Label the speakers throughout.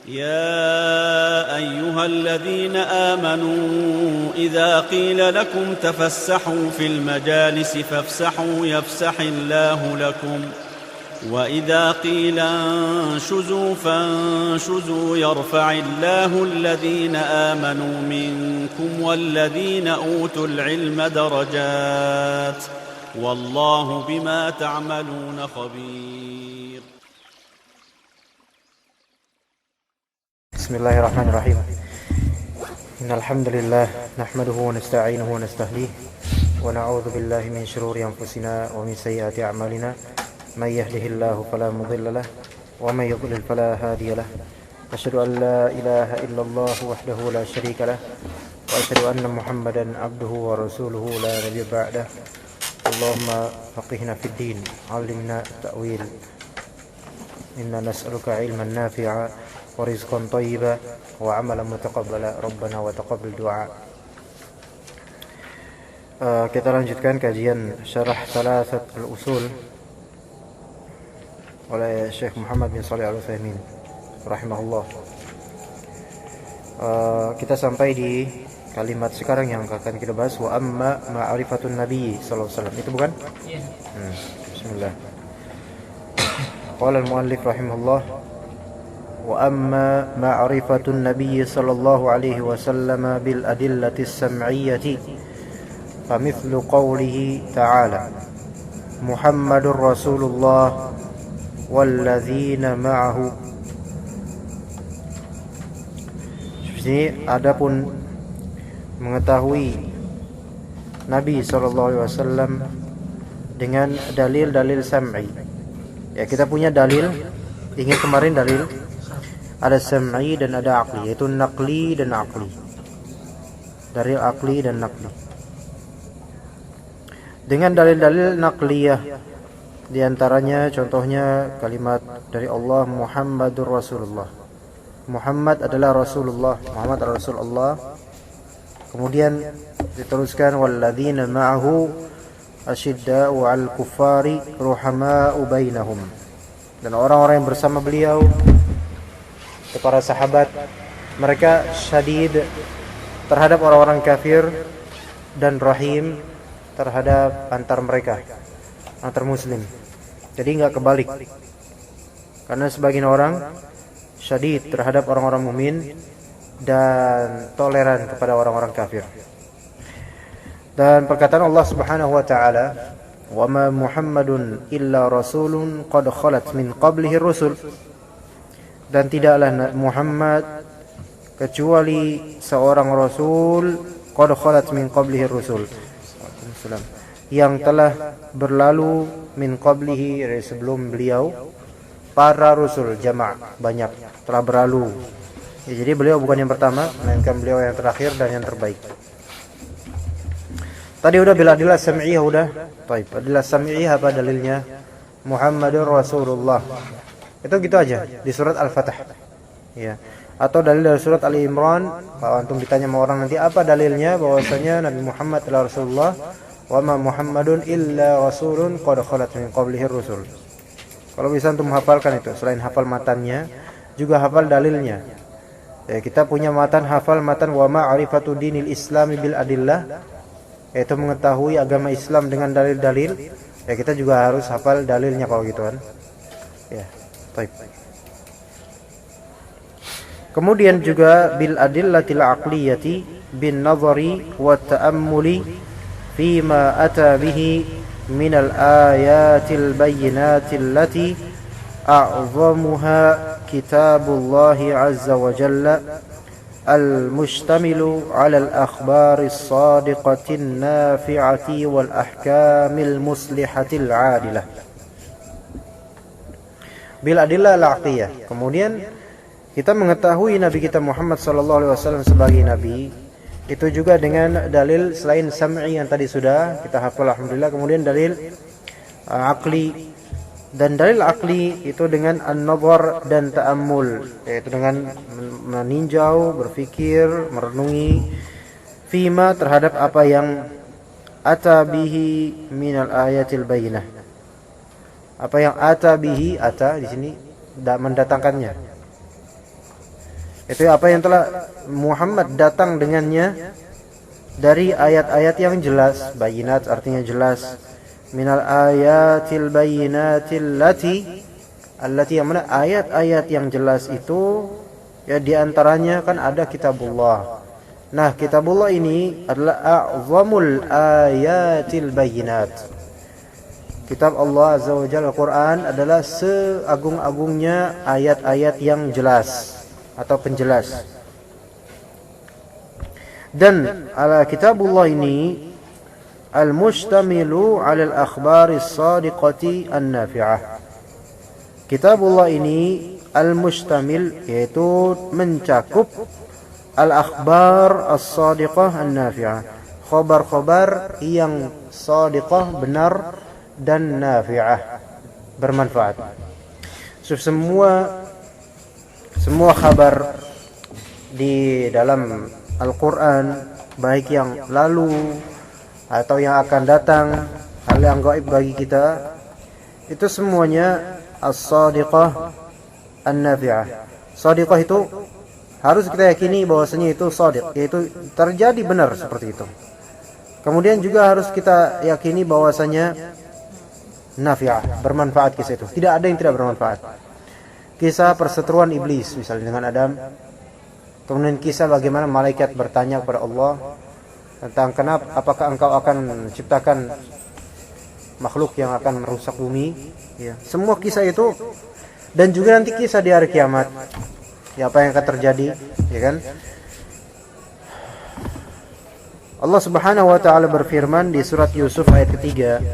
Speaker 1: يا أيها الذين آمنوا إذا قيل لكم تفسحوا في المجالس فافسحوا يفسح الله لكم وإذا قيل انشزوا فانشزوا يرفع الله الذين آمنوا منكم والذين أوتوا العلم درجات والله بما تعملون خبير.
Speaker 2: Bismillahirrahmanirrahim. Innal hamdalillah nahmaduhu wa nasta'inuhu wa nastahdihi wa na'udzu billahi min shururi anfusina wa min sayyiati a'malina may yahdihillahu fala mudilla lahu wa may yudlil fala hadiya lahu. Asyhadu an la ilaha illallah wahdahu la syarika lahu wa asyhadu anna Muhammadan abduhu wa rasuluhu la nabiyya ba'dahu. Allahumma faqihna fid din, 'allimna ta'wil. Inna nas'aluka 'ilman nafi'a wa rizqan thayyiban wa amalan mutaqabbala rabbana wa taqabbal du'a. Kita lanjutkan kajian syarah Thalathat al-Usul oleh Syekh Muhammad bin Shalih Al-Utsaimin rahimahullah. Kita sampai di kalimat sekarang yang akan kita bahas, wa amma ma'rifatun nabi sallallahu alaihi wasallam. Itu bukan? Iya. Bismillah. Qala al-muallif rahimahullah وأما معرفة النبي صلى الله عليه وسلم بالأدلة السمعية فمثل قوله تعالى محمد رسول الله والذين معه. Jadi adapun mengetahui Nabi SAW dengan dalil-dalil sam'i. Ya, kita punya dalil, ingat kemarin dalil ada sam'i dan ada aqli, yaitu naqli dan aqli. Dari aqli dan naqli. Dengan dalil-dalil naqliyah, di antaranya contohnya kalimat dari Allah Muhammadur Rasulullah. Muhammad adalah Rasulullah, Muhammad adalah Rasulullah. Kemudian diteruskan walladzina ma'ahu asyidda'u 'alal kuffari ruhama'u bainahum. Dan orang-orang yang bersama beliau, para sahabat, mereka syadid terhadap orang-orang kafir dan rahim terhadap antar mereka, antar muslim. Jadi enggak kebalik. Karena sebagian orang syadid terhadap orang-orang mukmin dan toleran kepada orang-orang kafir. Dan perkataan Allah Subhanahu wa taala, "Wa ma Muhammadun illa rasulun qad khalat min qablihi rusul." Dan tidaklah Muhammad kecuali seorang rasul qad khalat min qablihi rusul, yang telah berlalu min qablihi, dari sebelum beliau, para rasul, jama' banyak, telah berlalu. Ya, jadi beliau bukan yang pertama, melainkan beliau yang terakhir dan yang terbaik. Tadi udah bila adillah sam'iyah udah. Baik, adillah sam'iyah apa dalilnya? Muhammadur Rasulullah. Itu gitu aja di surat Al-Fatah. Ya. Atau dalil dari surat Ali Imran, kalau antum ditanya sama orang nanti apa dalilnya bahwasanya Nabi Muhammad adalah Rasulullah, wa ma Muhammadun illa rasulun qad khalat min qablihi rusul. Kalau bisa antum hafalkan itu, selain hafal matannya, juga hafal dalilnya. Ya, kita punya hafal matan wa ma'rifatu dinil islami bil adillah, yaitu mengetahui agama Islam dengan dalil-dalil. Ya, kita juga harus hafal dalilnya kalau gitu kan. Ya. Baik. Kemudian juga bil adillatil aqliyati bin nazari wa ta'ammuli fima ata bihi min al ayatil bayyinatil lati a'zamuha kitabullah azza wa jalla al mustamilu 'ala al akhbaris sadiqatin nafi'ati wal ahkamil muslihatil 'adilah. Bil adillah al-aqliyah. Kemudian kita mengetahui Nabi kita Muhammad sallallahu alaihi wasallam sebagai nabi itu juga dengan dalil selain sam'i yang tadi sudah kita hafal alhamdulillah. Kemudian dalil aqli, dan dalil aqli itu dengan an-nazar dan ta'ammul, yaitu dengan meninjau, berfikir, merenungi fima terhadap apa yang ata bihi minal ayatil bayyinah. Apa yang ata bihi, ata di sini mendatangkannya. Itu apa yang telah Muhammad datang dengannya dari ayat-ayat yang jelas. Bayinat artinya jelas. Minal ayatil bayinatil allati yang mana ayat-ayat yang jelas itu ya, di antaranya kan ada kitabullah. Nah, kitabullah ini adalah a'zamul ayatil bayinat. Kitab Allah Azza wa Jalla Al-Quran adalah seagung-agungnya ayat-ayat yang jelas atau penjelas. Dan kitabullah ini al-mustamilu 'ala al-akhbaris shadiqati an-nafi'ah. Kitabullah ini al-mustamil, yaitu mencakup al-akhbar as-shadiqah an-nafi'ah, khabar-khabar yang shadiqah, benar, dan nafi'ah, bermanfaat. So, semua kabar di dalam Al-Quran, baik yang lalu atau yang akan datang, hal yang gaib bagi kita, itu semuanya as-shadiqah an-nafi'ah. Shadiqah itu harus kita yakini bahwasanya itu shadiq, yaitu terjadi benar seperti itu. Kemudian juga harus kita yakini bahwasanya nafi'ah, bermanfaat kisah itu. Tidak ada yang tidak bermanfaat. Kisah perseteruan iblis misalnya dengan Adam. Kemudian kisah bagaimana malaikat bertanya kepada Allah tentang apakah engkau akan menciptakan makhluk yang akan merusak bumi, ya. Semua kisah itu, dan juga nanti kisah di hari kiamat, ya, apa yang akan terjadi, ya kan? Allah Subhanahu wa taala berfirman di surat Yusuf ayat ketiga,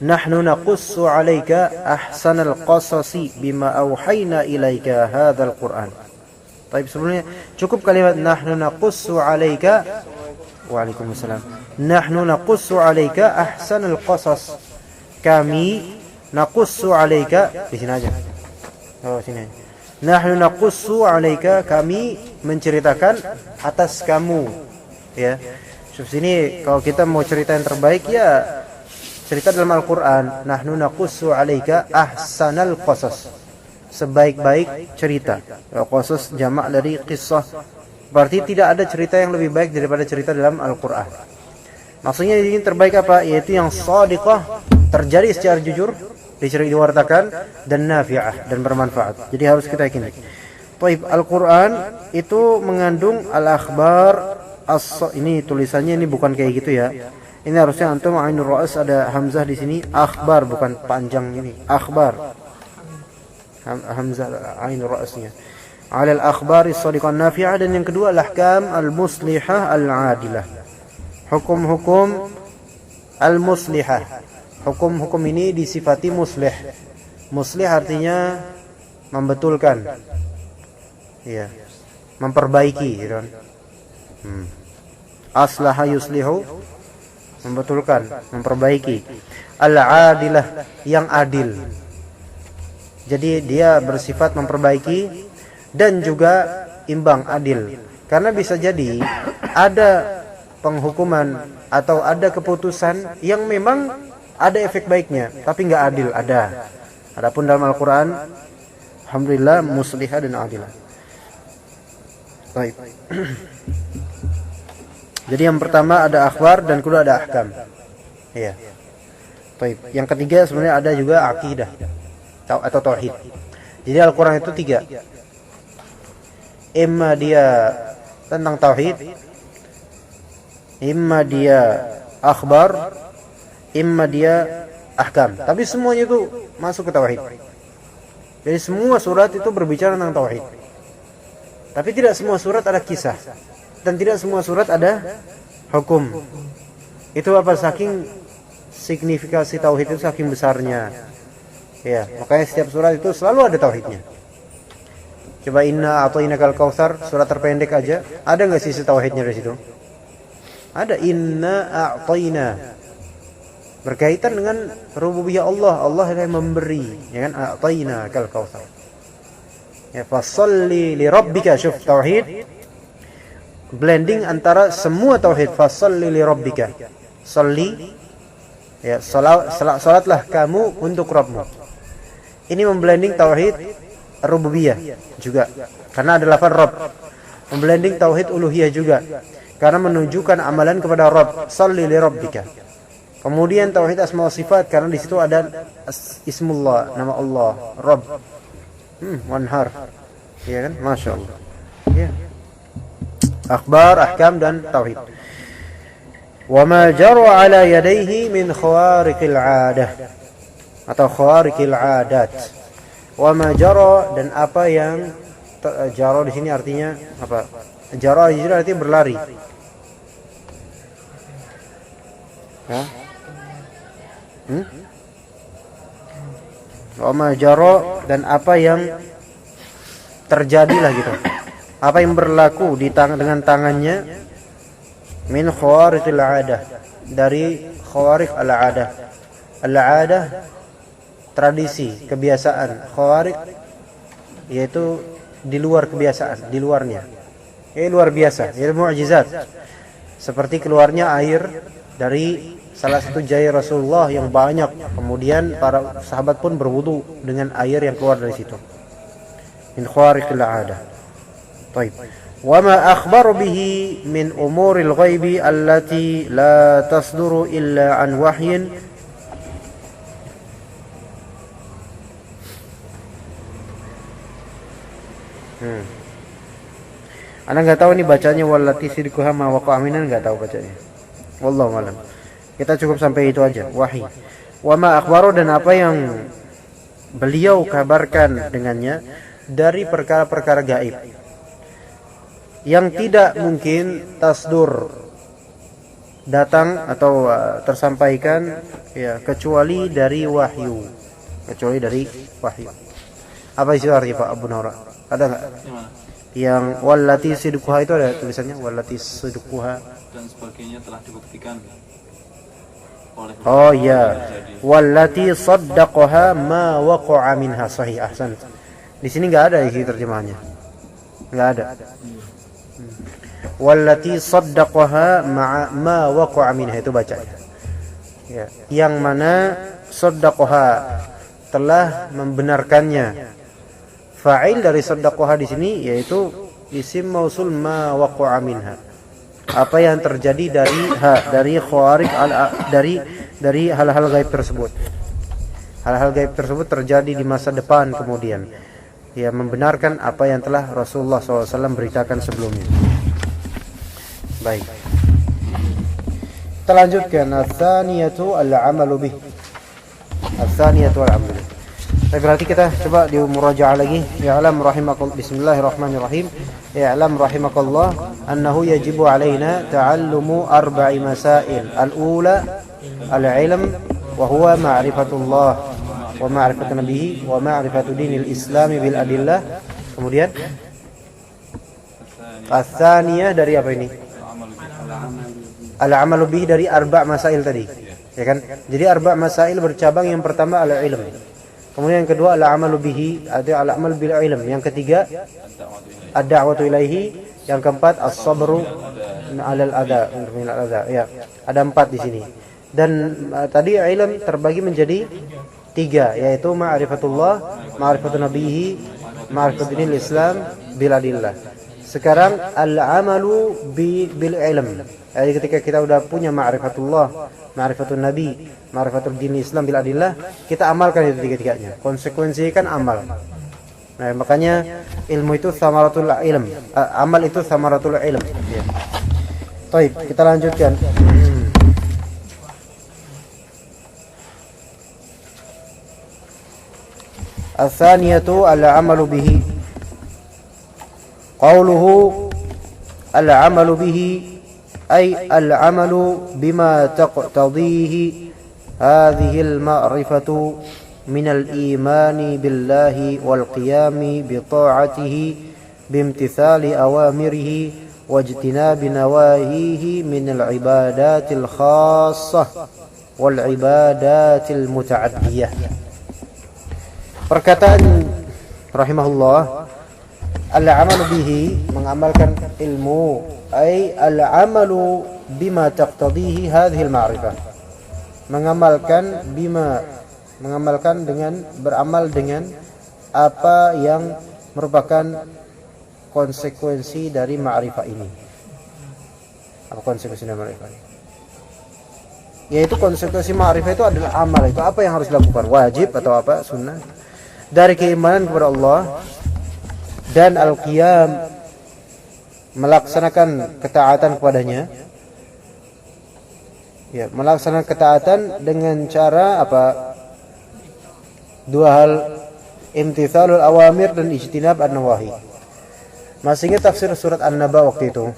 Speaker 2: Nahnu naqussu 'alaika ahsanal qasasi bima auhayna ilaika hadzal Qur'an. Baik, sebelumnya cukup kalimat nahnu naqussu 'alaika. Waalaikumsalam. Nahnu naqussu 'alaika ahsanal qasas. Kami naqussu 'alaika, di sini aja. Oh, sini. Nahnu naqussu 'alaika, kami menceritakan atas kamu. Ya. Di sini kalau kita mau cerita yang terbaik, ya cerita dalam Al-Quran. Nahnu naqussu 'alaika ahsanal qasas, sebaik-baik cerita. Qasas jamak dari qissah, berarti tidak ada cerita yang lebih baik daripada cerita dalam Al-Quran. Maksudnya ini terbaik apa? Yaitu yang shadiqah, terjadi secara jujur, diwartakan, dan nafi'ah, dan bermanfaat. Jadi harus kita yakini. Taib, Al-Quran itu mengandung al-akhbar. Ini tulisannya ini bukan kayak gitu ya. Ini harusnya antum ainur ra'as ada hamzah di sini, akhbar, bukan panjang ini, akhbar. Hamzah ainur ra'asnya. 'Ala al-akhbari as-shadiqah an-nafi'ah. Dan yang kedua al-ahkam al-muslihah al-'adilah. Hukum-hukum al-muslihah. Hukum-hukum ini disifati muslih. Muslih artinya membetulkan. Iya. Memperbaiki, gitu kan. Aslaha yuslihu, membetulkan, memperbaiki. Al-'adilah, yang adil. Jadi dia bersifat memperbaiki dan juga imbang, adil. Karena bisa jadi ada penghukuman atau ada keputusan yang memang ada efek baiknya, tapi nggak adil, ada. Adapun dalam Al-Quran, alhamdulillah, muslihah dan adilah. Baik. Jadi yang pertama ada akhbar dan kedua ada ahkam. Iya. Baik. Yang ketiga sebenarnya ada juga akidah atau tauhid. Jadi Al-Quran itu tiga. Imma dia tentang tauhid, imma dia akhbar, imma dia ahkam. Tapi semuanya itu masuk ke tauhid. Jadi semua surat itu berbicara tentang tauhid. Tapi tidak semua surat ada kisah, dan tidak semua surat ada hukum. Itu apa? Saking signifikasi tauhid itu saking besarnya. Ya, makanya setiap surat itu selalu ada tauhidnya. Coba inna a'tainakal kautsar, surat terpendek aja, ada enggak sisi tauhidnya di situ? Ada, inna a'taina. Berkaitan dengan rububiyah Allah, Allah yang memberi, ya kan? A'tainakal kautsar. Ya, fasholli li rabbika, syuf tauhid blending antara semua tauhid. Fasholli li rabbika, sholli, ya, salatlah kamu untuk Rabbmu. Ini memblending tauhid rububiyah juga, karena ada lafaz Rabb. Memblending tauhid uluhiyah juga, karena menunjukkan amalan kepada Rabb. Shalli li rabbika. Kemudian tauhid asma wa sifat, karena di situ ada ismullah, nama Allah, Rabb. Wanhar. Ya kan? Masya Allah. Ya. Akhbar, ahkam dan tauhid. Wa ma jara ala yadayhi min khawariqil 'adah atau khawariqil 'adat. Wa ma jara, dan apa yang jara di sini artinya apa? Jara di sini artinya berlari. Hah? Wa ma jara, dan apa yang terjadilah gitu. Apa yang berlaku dengan tangannya min khawariqil 'adah, dari khawariq al-'adah. Al-'adah tradisi, kebiasaan. Khawariq yaitu di luar kebiasaan, di luarnya. Luar biasa, yaitu mukjizat. Seperti keluarnya air dari salah satu jari Rasulullah yang banyak. Kemudian para sahabat pun berwudu dengan air yang keluar dari situ. Min khawariqil 'adah. Baik. وما أخبر به من أمور الغيب التي لا تصدر إلا عن وحي Anda nggak tahu nih bacanya wallati sidquha ma waqa aminan, nggak tahu bacanya. Wallahu alam. Kita cukup sampai itu aja. Wahyi. Wa ma akhbaru, dan apa yang beliau kabarkan dengannya dari perkara-perkara gaib yang tidak mungkin tasdur, datang atau tersampaikan ya kecuali dari wahyu. Kecuali dari wahyu. Apa isi artinya Pak Abu Naura? Ada enggak? Yang wallati sidquha itu ada tulisannya wallati sidquha
Speaker 3: dan sebagainya telah dibuktikan oleh
Speaker 2: Oh ya. Wallati saddaqaha ma waqa'a minha, sahih, ahsan. Di sini enggak ada isi terjemahannya. Enggak ada. Wallati saddaqaha ma waqa'a minha, itu bacanya. Ya, yang mana saddaqaha telah membenarkannya. Fa'il dari saddaqaha di sini yaitu isim mausul ma waqa'a minha. Apa yang terjadi dari khawariq dari hal-hal gaib tersebut. Hal-hal gaib tersebut terjadi di masa depan kemudian. Ya, membenarkan apa yang telah Rasulullah SAW beritakan sebelumnya. Baik. Kita lanjutkan ats-tsaniyatu al-'amalu bih. Ats-tsaniyatu al-'amalu. Berarti kita coba di murajaah lagi. Ya'lam rahimakallah. Bismillahirrahmanirrahim. Ya'lam rahimakallah annahu yajibu 'alaina ta'allumu arba'i masail. Al-ula al-'ilm wa huwa ma'rifatullah wa ma'rifatu nabihi wa ma'rifatu dinil Islam bil adillah. Kemudian ats-tsaniyah dari apa ini? Al-amalu bihi dari arba' masail tadi. Ya kan? Jadi arba' masail bercabang, yang pertama al-ilm. Kemudian yang kedua al-amalu bihi, ada al-amal bil ilm. Yang ketiga ad-da'watu ilaihi. Yang keempat as-sabru 'alal adza. Ya, ada 4 di sini. Dan tadi ilm terbagi menjadi 3, yaitu ma'rifatullah, ma'rifatun nabihi, ma'rifatun dinil Islam bil adillah. Sekarang al-amalu bil ilm. Jadi ketika kita udah punya ma'rifatullah, ma'rifatun nabi, ma'rifatul din Islam bil adillah, kita amalkan itu tiga-tiganya. Konsekuensinya kan amal. Nah, makanya ilmu itu thamaratul ilm. Amal itu thamaratul ilm. Ya. Baik, kita lanjutkan. Ats-tsaniyatu al-amalu bihi. Qauluhu al-amalu bihi ay al-amalu bima taqtadhihi hadhihi al-ma'rifatu min al-imani billahi wal qiyami bi ta'atihi bimtithali awamirihi wajtinabi nawahihi min al-ibadatil khassah wal ibadatil muta'addiyah. Perkataan rahimahullah, al-amalu bihi, mengamalkan ilmu, ay al-amalu bima taqtadihi hadhihi al-ma'rifah. Mengamalkan bima, mengamalkan dengan, beramal dengan apa yang merupakan konsekuensi dari ma'rifah ini. Apa konsekuensi dari ma'rifah ini? Yaitu konsekuensi ma'rifah itu adalah amal. Itu apa yang harus dilakukan? Wajib atau apa? Sunnah. Dari keimanan kepada Allah dan al-qiyam, melaksanakan ketaatan kepadanya. Ya, melaksanakan ketaatan dengan cara apa? Dua hal, imtithalul awamir dan ijtinab an-nawahi. Masih ingat tafsir surat An-Naba waktu itu?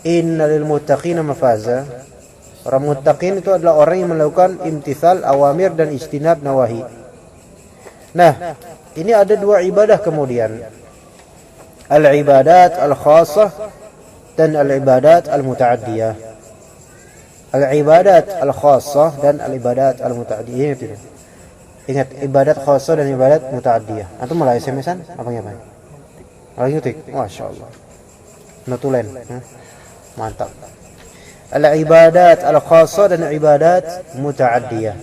Speaker 2: Innalil muttaqina mafaza. Orang muttaqin itu adalah orang yang melakukan imtithal awamir dan ijtinab nawahi. Nah, ini ada dua ibadah kemudian. Al-ibadat al-khassah dan al-ibadat al-muta'addiyah. Al-ibadat al-khassah dan al-ibadat al-muta'addiyah. Ingat, ibadat khassah dan ibadat muta'addiyah. Antum mulai SMS-an apa ngapain? Lagi ngetik. Masyaallah. Notulen. Mantap. Al-ibadat al-khassah dan ibadat muta'addiyah.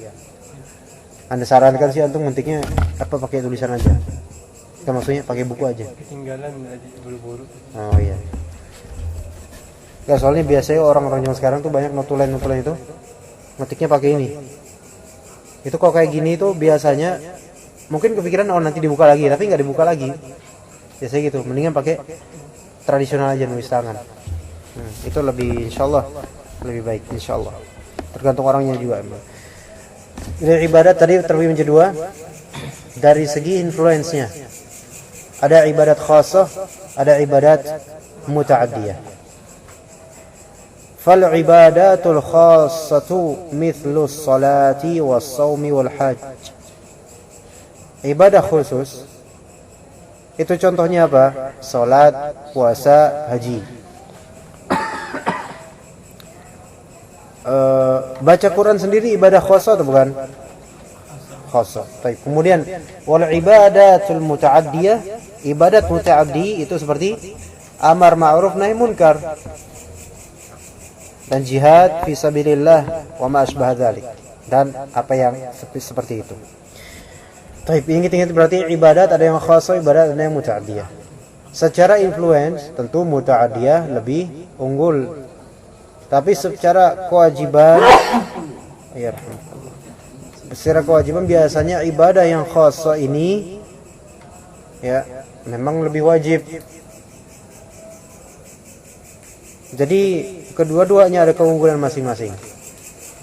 Speaker 2: Anda sarankan sih antum ngetiknya apa, pakai tulisan aja. Kita maksudnya pakai buku aja. Ketinggalan aja buru-buru. Oh iya. Ya, soalnya biasanya orang-orang yang sekarang tuh banyak notulen itu ngetiknya pakai ini. Itu kalau kayak gini tuh biasanya mungkin kepikiran nanti dibuka lagi, tapi nggak dibuka lagi. Biasanya gitu. Mendingan pakai tradisional aja, nulis tangan. Itu lebih, insyaallah lebih baik, insyaallah. Tergantung orangnya juga. Dari ibadat tadi terbagi menjadi dua. Dari segi influence-nya, ada ibadat khassah, ada ibadat muta'addiyah. Fal ibadatul khassatu mithlu salati was shaumi wal hajj. Ibadah khusus itu contohnya apa? Salat, puasa, haji. Baca Quran sendiri ibadah khassah atau bukan? Khassah. Baik. Kemudian wal ibadatul muta'addiyah, ibadat muta'addi itu seperti amar ma'ruf nahi munkar dan jihad fi sabilillah wa ma asbah dzalik, dan apa yang seperti itu. Baik, ingat-ingat berarti ibadat ada yang khassah, ibadat ada yang muta'addiyah. Secara influence tentu muta'addiyah lebih unggul. Tapi secara kewajiban, ya, secara kewajiban biasanya ibadah yang khassah ini ya memang lebih wajib. Jadi kedua-duanya ada keunggulan masing-masing.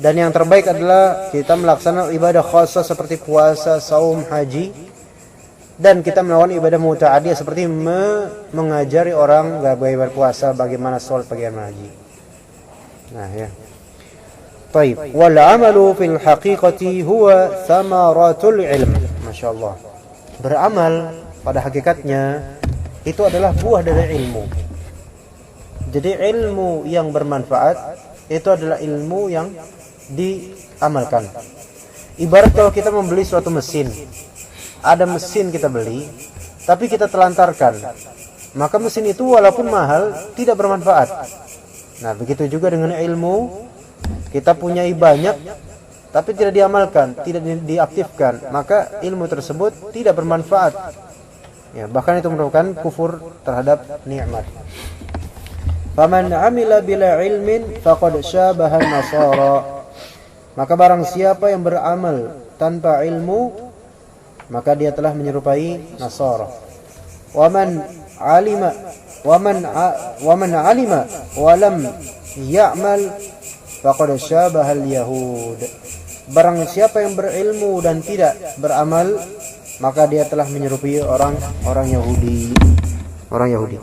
Speaker 2: Dan yang terbaik adalah kita melaksanakan ibadah khassah seperti puasa, saum, haji, dan kita melakukan ibadah muta'addiyah seperti mengajari orang bagaimana berpuasa, bagaimana sholat, bagaimana haji. Nah ya. Baik, wal amalu fil haqiqati huwa thamaratul ilm. Masyaallah. Beramal pada hakikatnya itu adalah buah dari ilmu. Jadi ilmu yang bermanfaat itu adalah ilmu yang diamalkan. Ibarat kalau kita membeli suatu mesin. Ada mesin kita beli, tapi kita telantarkan. Maka mesin itu walaupun mahal tidak bermanfaat. Nah, begitu juga dengan ilmu. Kita punya banyak tapi tidak diamalkan, tidak diaktifkan, maka ilmu tersebut tidak bermanfaat. Ya, bahkan itu merupakan kufur terhadap nikmat. Faman 'amila bila ilmin faqad syabaha an-nasara. Maka barang siapa yang beramal tanpa ilmu, maka dia telah menyerupai Nasara. Waman 'alima wa lam ya'mal faqad syabaha al-yahud. Barang siapa yang berilmu dan tidak beramal, maka dia telah menyerupai orang Yahudi. Orang Yahudi.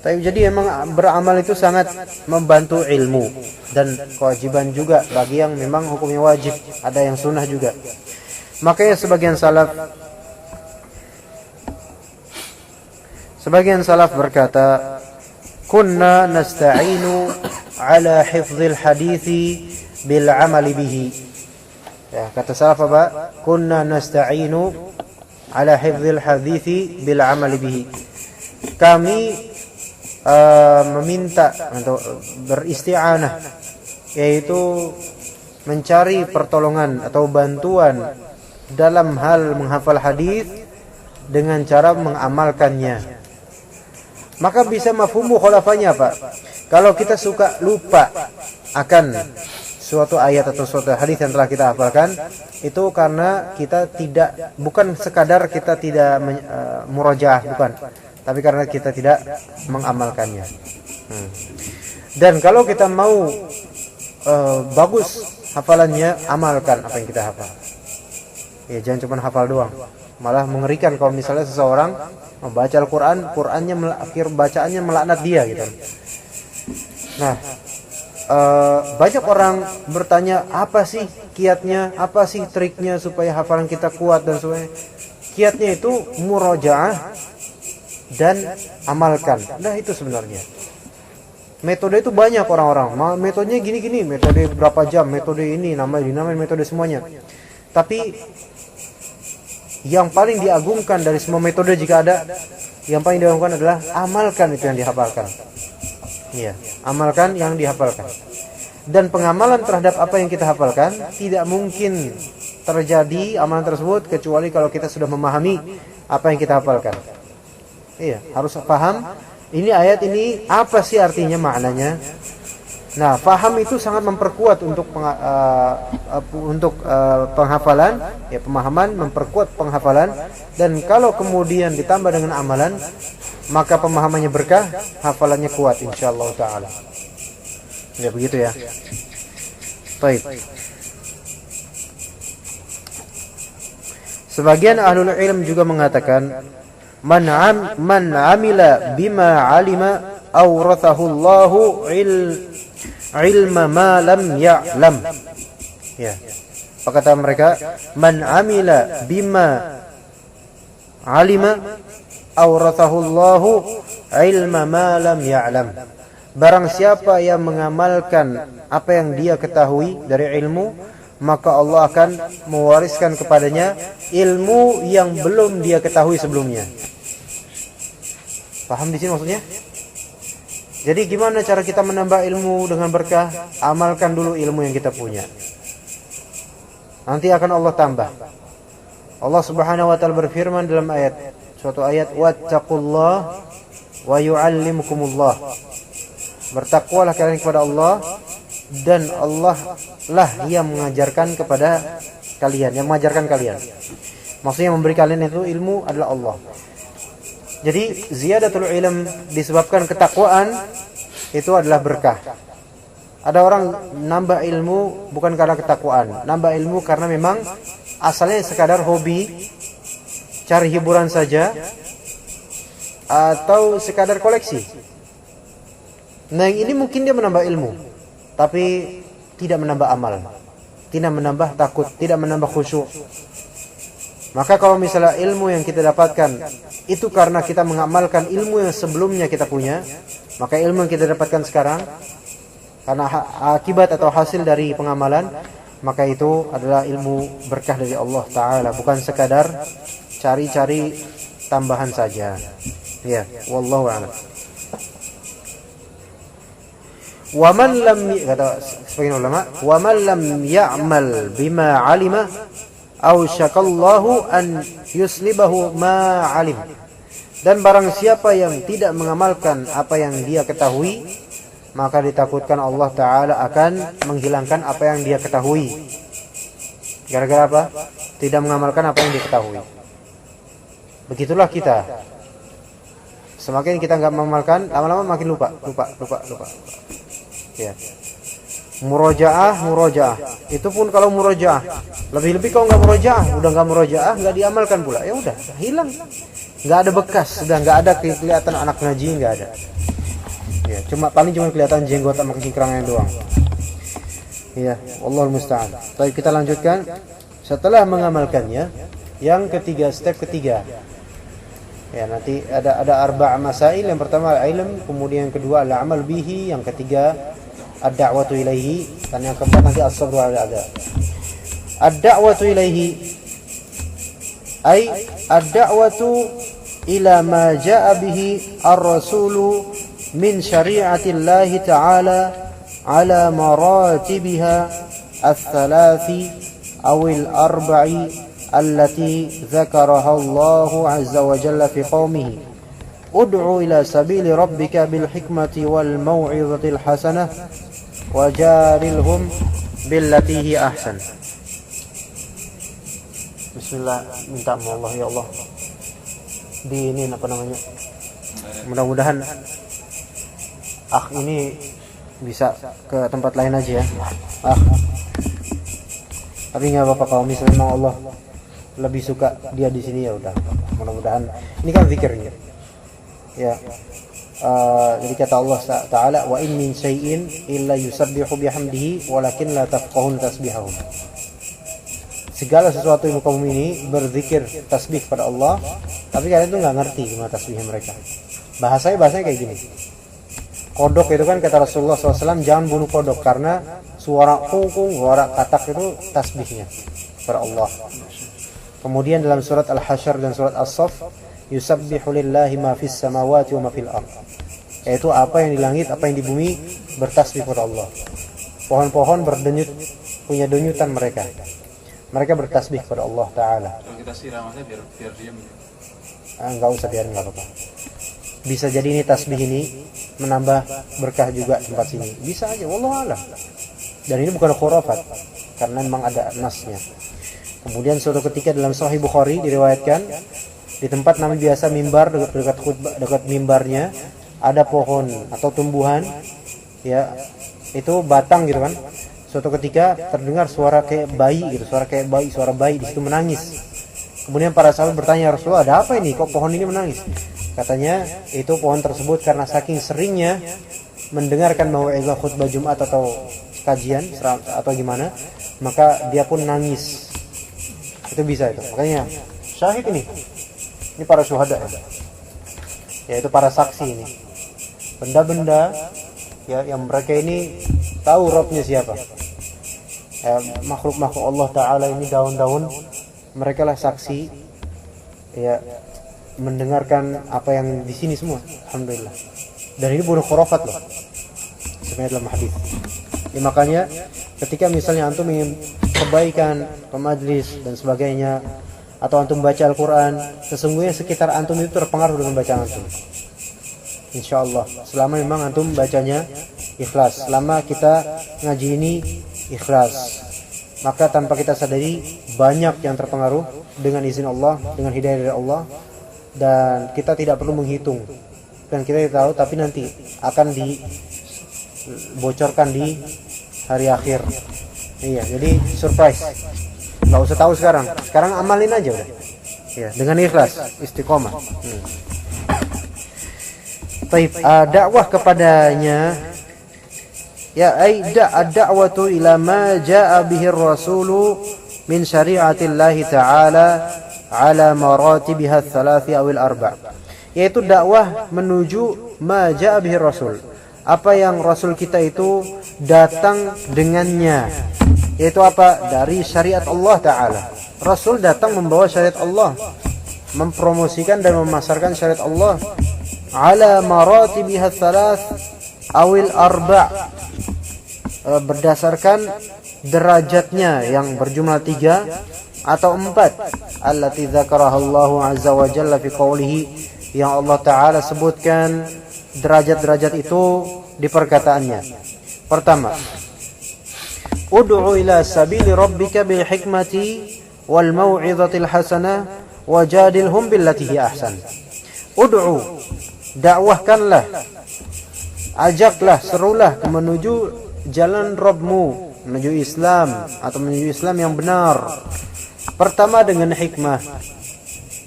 Speaker 2: Tapi jadi memang beramal itu sangat membantu ilmu, dan kewajiban juga bagi yang memang hukumnya wajib, ada yang sunnah juga. Makanya sebagian salaf berkata, kunna nasta'inu ala hifdzil hadithi bil amali bihi. Ya, kata salaf apa? Kunna nasta'inu ala hifdzil hadithi bil amali bihi. Kami meminta untuk beristi'anah, yaitu mencari pertolongan atau bantuan dalam hal menghafal hadis dengan cara mengamalkannya. Maka bisa mafhum mukhalafahnya Pak. Kalau kita suka lupa akan suatu ayat atau suatu hadis yang telah kita hafalkan, itu karena kita bukan sekadar kita tidak murajaah, bukan, tapi karena kita tidak mengamalkannya. Dan kalau kita mau bagus hafalannya, amalkan apa yang kita hafal. Ya, jangan cuma hafal doang. Malah mengerikan kalau misalnya seseorang membaca Al-Quran, akhir bacaannya melaknat dia gitu. Nah, banyak orang bertanya, apa sih kiatnya, apa sih triknya supaya hafalan kita kuat dan sebagainya. Kiatnya itu murajaah dan amalkan. Nah, itu sebenarnya. Metode itu banyak orang-orang. Metodenya gini-gini, metode berapa jam, metode ini, dinamain metode semuanya. Tapi yang paling diagungkan dari semua metode jika ada, yang paling diagungkan adalah amalkan itu yang dihafalkan. Iya, amalkan yang dihafalkan. Dan pengamalan terhadap apa yang kita hafalkan tidak mungkin terjadi amalan tersebut kecuali kalau kita sudah memahami apa yang kita hafalkan. Iya, harus paham ini ayat ini apa sih artinya, maknanya. Nah, paham itu sangat memperkuat untuk penghafalan, ya, pemahaman memperkuat penghafalan. Dan kalau kemudian ditambah dengan amalan, maka pemahamannya berkah, hafalannya kuat insyaallah taala. Ya, begitu ya. Baik. Sebagian ahlul ilm juga mengatakan, man amila bima alima awrathahu Allahu ilma ma lam ya'lam. Ya. Apa kata mereka? Man amila bima alima awrathahu Allahu ilma ma lam ya'lam. Barang siapa yang mengamalkan apa yang dia ketahui dari ilmu, maka Allah akan mewariskan kepadanya ilmu yang belum dia ketahui sebelumnya. Paham di sini maksudnya? Jadi gimana cara kita menambah ilmu dengan berkah? Amalkan dulu ilmu yang kita punya. Nanti akan Allah tambah. Allah Subhanahu wa taala berfirman dalam suatu ayat, wattaqullah wa yu'allimukumullah. Bertakwalah kalian kepada Allah, dan Allah lah yang mengajarkan kepada kalian, yang mengajarkan kalian. Maksudnya yang memberi kalian itu ilmu adalah Allah. Jadi ziyadatul ilm disebabkan ketakwaan itu adalah berkah. Ada orang nambah ilmu bukan karena ketakwaan, nambah ilmu karena memang asalnya sekadar hobi, cari hiburan saja, atau sekadar koleksi. Nah, yang ini mungkin dia menambah ilmu, tapi tidak menambah amal, tidak menambah takut, tidak menambah khusyuk. Maka kalau misalnya ilmu yang kita dapatkan itu karena kita mengamalkan ilmu yang sebelumnya kita punya, maka ilmu yang kita dapatkan sekarang karena akibat atau hasil dari pengamalan, maka itu adalah ilmu berkah dari Allah Ta'ala, bukan sekadar cari-cari tambahan saja. Ya, wallahu a'lam. Wa man lam, kata sebagian ulama, wa man lam ya'mal bima 'alima aw syakallahu an yuslibahu ma 'alim. Dan barang siapa yang tidak mengamalkan apa yang dia ketahui, maka ditakutkan Allah Ta'ala akan menghilangkan apa yang dia ketahui. Gara-gara apa? Tidak mengamalkan apa yang dia ketahui. Begitulah kita. Semakin kita nggak mengamalkan, lama-lama makin lupa. Ya. Murojaah. Itu pun kalau murojaah. Lebih-lebih kalau nggak murojaah, udah nggak murojaah, nggak diamalkan pula. Ya udah, hilang. Nggak ada bekas, sudah nggak ada kelihatan anak ngaji, nggak ada. Ya, cuma kelihatan jenggot sama kekirangnya doang. Ya, Wallahul musta'an. Baik, kita lanjutkan. Setelah mengamalkannya, yang ketiga, step ketiga. Ya, nanti ada arba' masail. Yang pertama ilm, kemudian yang kedua al-amal bihi, yang ketiga ad-da'watu ilaihi, dan yang keempat nanti as-sabru 'ala al-adha. Ad-da'watu ilaihi ay ad-da'watu ila ma ja'a bihi ar-rasulu min syari'atillahi ta'ala ala maratibiha الثلاث أو الأربع التي ذكرها الله عز وجل في قومه ادع إلى سبيل ربك بالحكمة والموعظة الحسنة وجادلهم بالتي هي أحسن. Bismillah, minta Allah ya Allah. Di ini apa namanya? Mudah-mudahan ini bisa ke tempat lain aja ya. Tapi nggak apa-apa kalau misalnya memang Allah lebih suka dia di sini ya udah. Mudah-mudahan ini kan zikirnya. Ya. Jadi kata Allah Taala wa in min syai'in illa yusabbihu bihamdihi walakin la tafqahun tasbihahum. Segala sesuatu yang kaum ini berzikir tasbih pada Allah, tapi kalian tuh nggak ngerti gimana tasbih mereka. Bahasanya kayak gini. Kodok itu kan kata Rasulullah SAW, jangan bunuh kodok karena suara kungkung, suara katak itu tasbihnya pada Allah. Kemudian dalam surat Al-Hasyr dan surat As-Saff, yusabbihu lillahi ma fis samawati wa ma fil ardh. Yaitu apa yang di langit, apa yang di bumi bertasbih pada Allah. Pohon-pohon berdenyut, punya denyutan mereka. Mereka bertasbih kepada Allah Ta'ala.
Speaker 3: Kalau kita siram aja biar diam.
Speaker 2: Enggak usah biarin, enggak apa-apa. Bisa jadi ini tasbih ini menambah berkah juga tempat sini. Bisa aja, wallahu a'lam. Dan ini bukan khurafat, karena memang ada nasnya. Kemudian suatu ketika dalam Sahih Bukhari diriwayatkan, di tempat Nabi biasa mimbar, dekat mimbarnya ada pohon atau tumbuhan, ya itu batang gitu kan. Suatu ketika terdengar suara kayak bayi gitu, suara bayi di situ menangis. Kemudian para sahabat bertanya, Rasulullah, ada apa ini? Kok pohon ini menangis? Katanya itu pohon tersebut karena saking seringnya mendengarkan mau'izah khutbah Jumat atau kajian atau gimana, maka dia pun nangis. Itu bisa itu. Makanya syahid ini para syuhada ya. Yaitu para saksi ini. Benda-benda ya yang mereka ini tahu Rabbnya siapa. Ya, makhluk-makhluk Allah Ta'ala ini daun-daun, mereka lah saksi ya mendengarkan apa yang di sini semua. Alhamdulillah. Dan ini bukan khurafat loh, sebenarnya dalam hadis. Ya, makanya ketika misalnya antum ingin kebaikan ke majlis dan sebagainya, atau antum baca Al-Quran, sesungguhnya sekitar antum itu terpengaruh dengan bacaan antum. InsyaAllah, selama memang antum bacanya ikhlas, selama kita ngaji ini ikhlas, maka tanpa kita sadari banyak yang terpengaruh dengan izin Allah, dengan hidayah dari Allah, dan kita tidak perlu menghitung, dan kita tahu, tapi nanti akan dibocorkan di hari akhir. Iya, jadi surprise. Nggak usah tahu sekarang amalin aja udah. Ya, dengan ikhlas, istiqomah. Baik, dakwah kepadanya ya ad-da'watu ila ma jaa'a bihi ar-rasulu min syari'atillahi ta'ala ala maratibiha ats-tsalathi aw al-arba'. Yaitu dakwah menuju ma jaa'a bihi rasul. Apa yang rasul kita itu datang dengannya. Yaitu apa? Dari syariat Allah Ta'ala. Rasul datang membawa syariat Allah, mempromosikan dan memasarkan syariat Allah ala maratibiha ats-tsalath awil arba', berdasarkan derajatnya yang berjumlah 3 atau 4, allati dzakaraha Allahu azza wa jalla fi qoulihi, yang Allah Ta'ala sebutkan derajat-derajat itu di perkataannya. Pertama, ud'u ila sabili rabbika bil hikmati wal mau'izatil hasanah wajadilhum billati hi ahsan. Ud'u, dakwahkanlah, ajaklah, serulah menuju jalan Rabbmu, menuju Islam atau menuju Islam yang benar. Pertama dengan hikmah.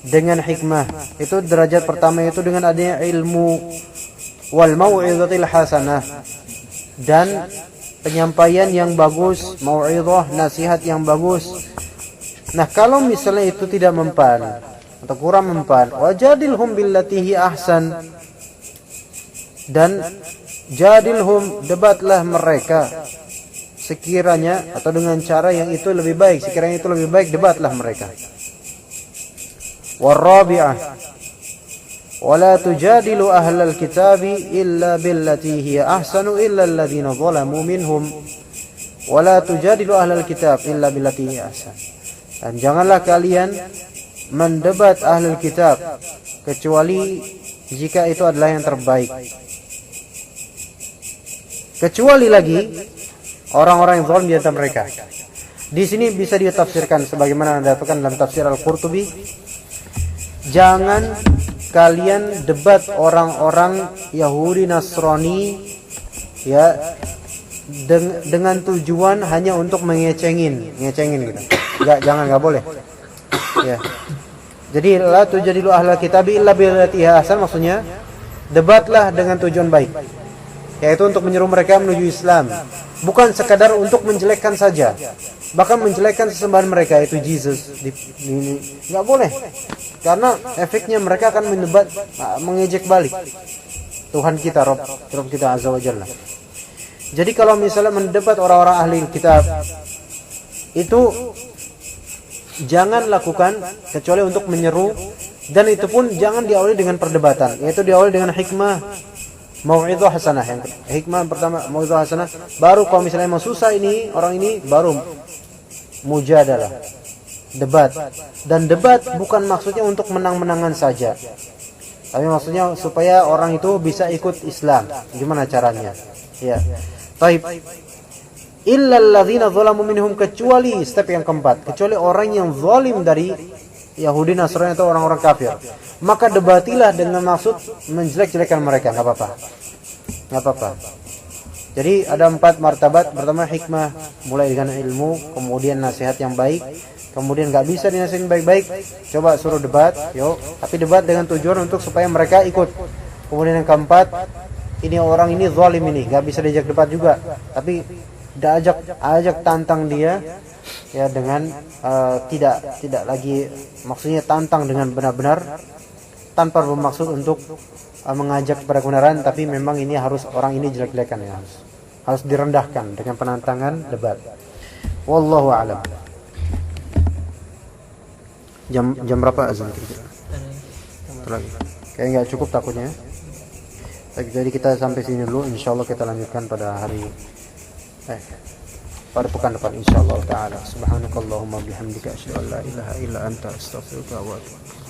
Speaker 2: Dengan hikmah itu derajat pertama, itu dengan adanya ilmu, wal mau'izatil hasanah, dan penyampaian yang bagus, mau'izah, nasihat yang bagus. Nah, kalau misalnya itu tidak mempan atau kurang mempan, wajadilhum billati hi ahsan, dan jadilhum, debatlah mereka sekiranya atau dengan cara yang itu lebih baik, sekiranya itu lebih baik, debatlah mereka. Warabi'ah, wala tujadilu ahlal kitabi illa billati hiya ahsanu illa alladhina zalamu minhum. wala tujadilu ahlal kitab illa billati hi ahsan. Dan janganlah kalian mendebat ahlul kitab kecuali jika itu adalah yang terbaik. Kecuali lagi orang-orang yang zalim di antara mereka. Di sini bisa ditafsirkan sebagaimana dikatakan dalam tafsir Al-Qurtubi, jangan kalian debat orang-orang Yahudi Nasrani ya dengan tujuan hanya untuk ngecengin gitu. Jangan boleh. Ya. Jadi la tujadilu ahlal kitabi illa billati ahsan, maksudnya debatlah dengan tujuan baik, yaitu untuk menyeru mereka menuju Islam, bukan sekadar untuk menjelekkan saja, bahkan menjelekkan sesembahan mereka yaitu Jesus. Nggak boleh, karena efeknya mereka akan mendebat, mengejek balik Tuhan kita, Rabb kita Azza wa Jalla. Jadi kalau misalnya mendebat orang-orang ahli kitab itu jangan lakukan kecuali untuk menyeru, dan itu pun jangan diawali dengan perdebatan, yaitu diawali dengan hikmah, mau'izah hasanah. Yang hikmah pertama mau'izah hasanah, baru kalau misalnya emang susah ini orang ini, baru mujadalah, debat. Dan debat bukan maksudnya untuk menang-menangan saja, tapi maksudnya supaya orang itu bisa ikut Islam. Gimana caranya? Ya. Baik. Illal ladzina zalamu minhum, kecuali step yang keempat, kecuali orang yang zalim dari Yahudi Nasrani atau orang-orang kafir, maka debatilah dengan maksud menjelek-jelekan mereka, enggak apa-apa. Jadi ada 4 martabat. Pertama hikmah, mulai dengan ilmu, kemudian nasihat yang baik, kemudian enggak bisa dinasihatin baik-baik, coba suruh debat, yuk, tapi debat dengan tujuan untuk supaya mereka ikut. Kemudian yang keempat, ini orang ini zalim ini, enggak bisa diajak debat juga, tapi ajak tantang dia ya dengan tidak lagi, maksudnya tantang dengan benar-benar tanpa bermaksud untuk mengajak kepada kebenaran, tapi memang ini harus orang ini jelek-jelekan ya, harus direndahkan dengan penantangan debat. Wallahu a'lam. Jam berapa azan kira-kira? Lagi. Kayak nggak cukup takutnya. Jadi kita sampai sini dulu, insyaallah kita lanjutkan pada hari pada pekan depan insyaallah taala. Subhanakallahumma bihamdika asyhadu an la ilaha illa anta astaghfiruka wa atubu ilaik.